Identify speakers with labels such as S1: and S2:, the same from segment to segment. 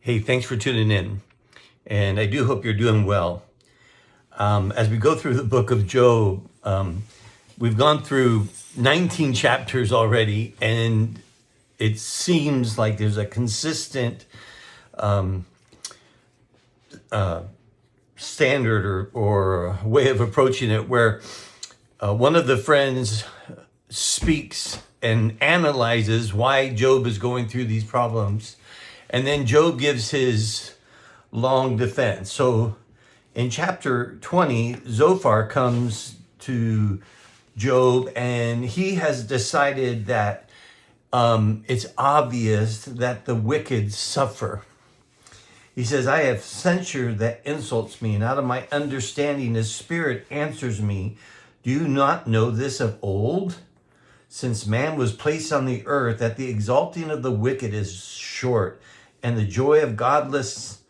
S1: Hey, thanks for tuning in. And I do hope you're doing well. As we go through the book of Job, we've gone through 19 chapters already, and it seems like there's a consistent standard or way of approaching it where one of the friends speaks and analyzes why Job is going through these problems. And then Job gives his long defense. So in chapter 20, Zophar comes to Job and he has decided that it's obvious that the wicked suffer. He says, I have censure that insults me, and out of my understanding his spirit answers me. Do you not know this of old? Since man was placed on the earth, that the exalting of the wicked is short, and the joy of godless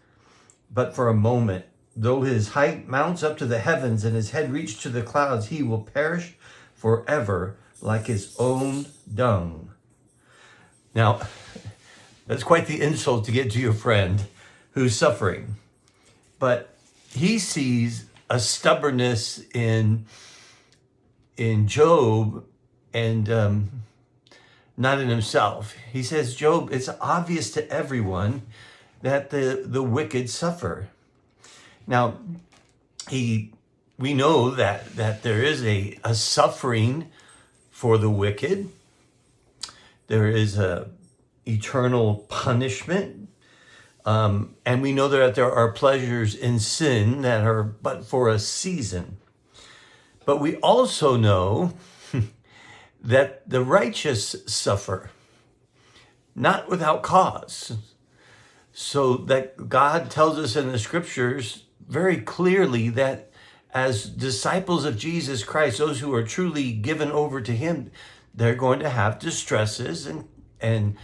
S1: but for a moment. Though his height mounts up to the heavens and his head reach to the clouds, he will perish forever like his own dung. Now, that's quite the insult to get to your friend who's suffering. But he sees a stubbornness in Job and not in himself. He says, Job, it's obvious to everyone that the wicked suffer. Now, we know that there is a suffering for the wicked. There is a eternal punishment. And we know that there are pleasures in sin that are but for a season. But we also know that the righteous suffer, not without cause. So that God tells us in the scriptures very clearly that as disciples of Jesus Christ, those who are truly given over to him, they're going to have distresses and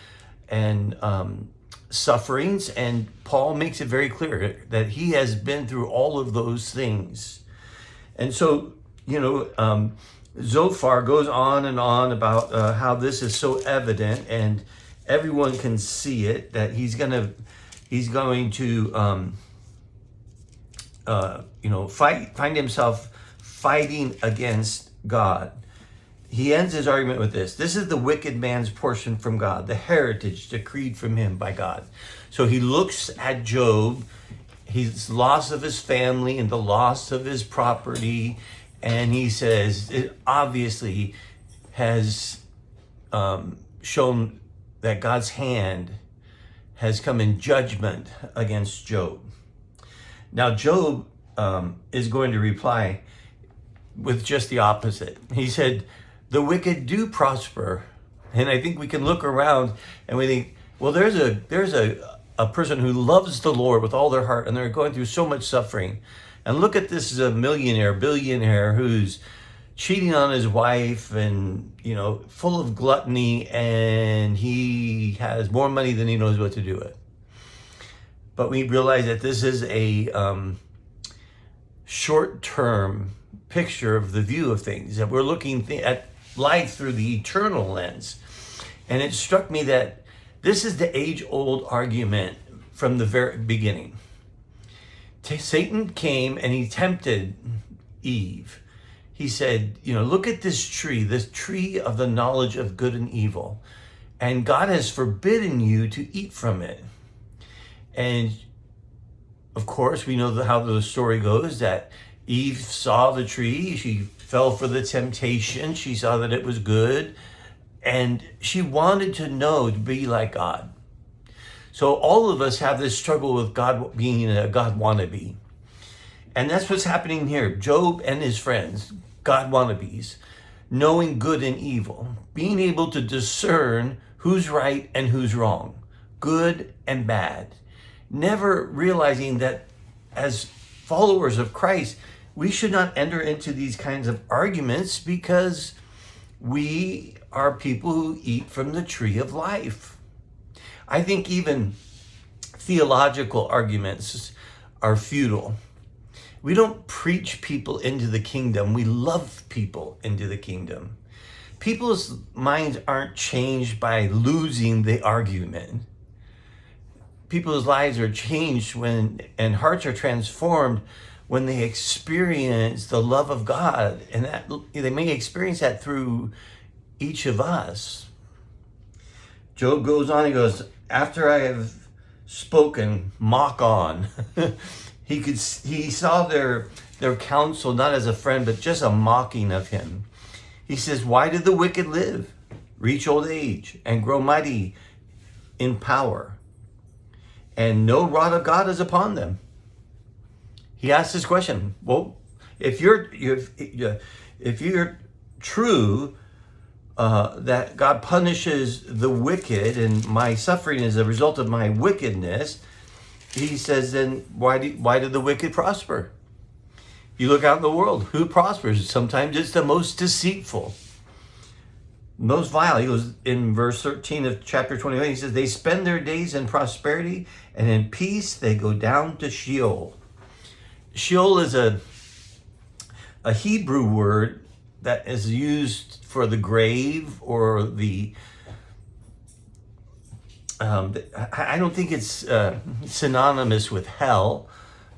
S1: sufferings. And Paul makes it very clear that he has been through all of those things. And so, Zophar goes on and on about how this is so evident and everyone can see it, that he's going to find himself fighting against God. He ends his argument with this. This is the wicked man's portion from God, the heritage decreed from him by God. So he looks at Job, his loss of his family and the loss of his property, and he says it obviously has shown that God's hand has come in judgment against Job. Now, Job is going to reply with just the opposite. He said, the wicked do prosper. And I think we can look around and we think, well, there's a person who loves the Lord with all their heart and they're going through so much suffering. And look at this millionaire, billionaire who's cheating on his wife and, full of gluttony, and he has more money than he knows what to do with. But we realize that this is a short-term picture of the view of things, that we're looking at life through the eternal lens. And it struck me that this is the age-old argument from the very beginning. Satan came and he tempted Eve. He said, look at this tree of the knowledge of good and evil. And God has forbidden you to eat from it. And of course, we know how the story goes, that Eve saw the tree. She fell for the temptation. She saw that it was good. And she wanted to be like God. So all of us have this struggle with God being a God wannabe. And that's what's happening here. Job and his friends, God wannabes, knowing good and evil, being able to discern who's right and who's wrong, good and bad, never realizing that as followers of Christ, we should not enter into these kinds of arguments because we are people who eat from the tree of life. I think even theological arguments are futile. We don't preach people into the kingdom. We love people into the kingdom. People's minds aren't changed by losing the argument. people's lives are changed and hearts are transformed when they experience the love of God, and that they may experience that through each of us. Job goes on, he goes, after I have spoken, mock on. He saw their counsel not as a friend, but just a mocking of him. He says, why did the wicked live, reach old age, and grow mighty in power? And no rod of God is upon them. He asked this question. Well, if you're true that God punishes the wicked and my suffering is a result of my wickedness, he says, then why did the wicked prosper? You look out in the world, who prospers? Sometimes it's the most deceitful, most vile. He goes in verse 13 of chapter 21, he says, they spend their days in prosperity, and in peace they go down to Sheol. Sheol is a Hebrew word that is used for the grave or the I don't think it's synonymous with hell,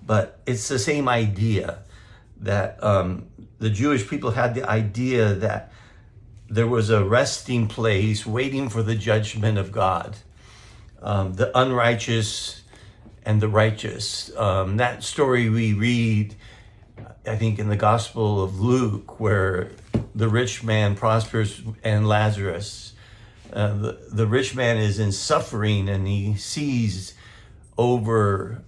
S1: but it's the same idea that the Jewish people had the idea that there was a resting place waiting for the judgment of God, the unrighteous and the righteous. That story we read, I think, in the Gospel of Luke, where the rich man prospers and Lazarus. The rich man is in suffering, and he sees over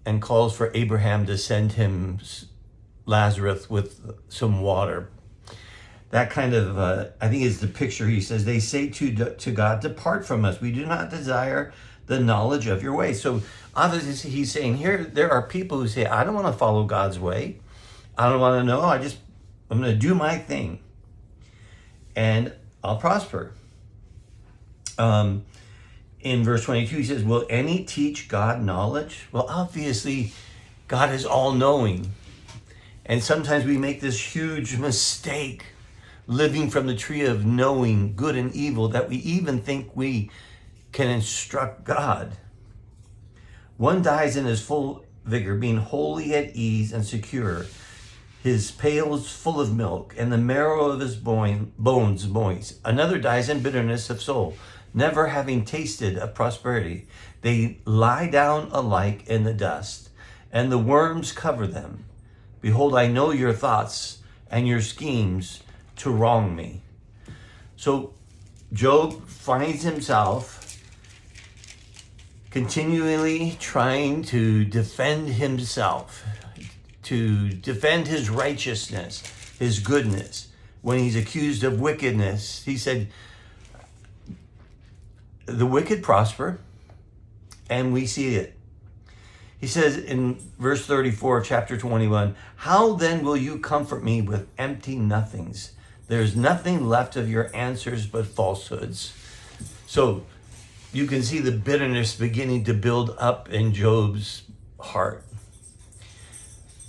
S1: and calls for Abraham to send him Lazarus with some water. That kind of, I think, is the picture. He says, they say to God, depart from us. We do not desire the knowledge of your way. So obviously he's saying here, there are people who say, I don't want to follow God's way. I don't want to know. I'm going to do my thing and I'll prosper. In verse 22, he says, will any teach God knowledge? Well, obviously, God is all-knowing. And sometimes we make this huge mistake living from the tree of knowing good and evil that we even think we can instruct God. One dies in his full vigor, being wholly at ease and secure. His pail is full of milk, and the marrow of his bones moist. Another dies in bitterness of soul, never having tasted of prosperity. They lie down alike in the dust, and the worms cover them. Behold, I know your thoughts and your schemes to wrong me. So Job finds himself continually trying to defend himself, to defend his righteousness, his goodness. When he's accused of wickedness, he said, the wicked prosper, and we see it. He says in verse 34 of chapter 21, how then will you comfort me with empty nothings? There's nothing left of your answers but falsehoods. So you can see the bitterness beginning to build up in Job's heart.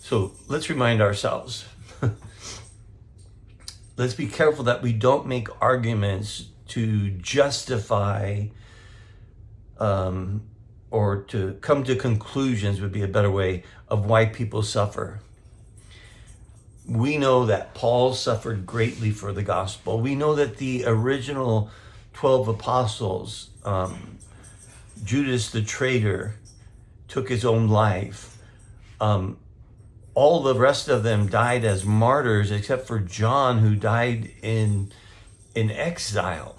S1: So let's remind ourselves. Let's be careful that we don't make arguments to justify or to come to conclusions, would be a better way, of why people suffer. We know that Paul suffered greatly for the gospel. We know that the original 12 apostles, Judas the traitor, took his own life. All the rest of them died as martyrs, except for John, who died in exile.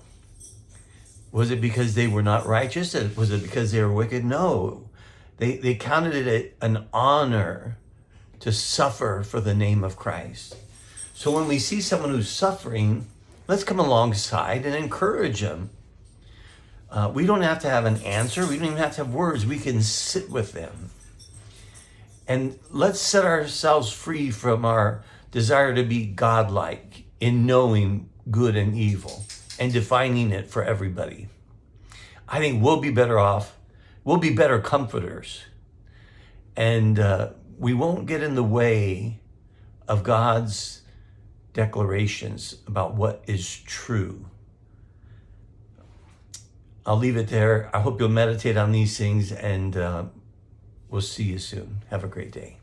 S1: Was it because they were not righteous? Was it because they were wicked? No. They counted it an honor to suffer for the name of Christ. So when we see someone who's suffering, let's come alongside and encourage them. We don't have to have an answer. We don't even have to have words. We can sit with them. And let's set ourselves free from our desire to be godlike in knowing good and evil and defining it for everybody. I think we'll be better off. We'll be better comforters. And we won't get in the way of God's declarations about what is true. I'll leave it there. I hope you'll meditate on these things, and we'll see you soon. Have a great day.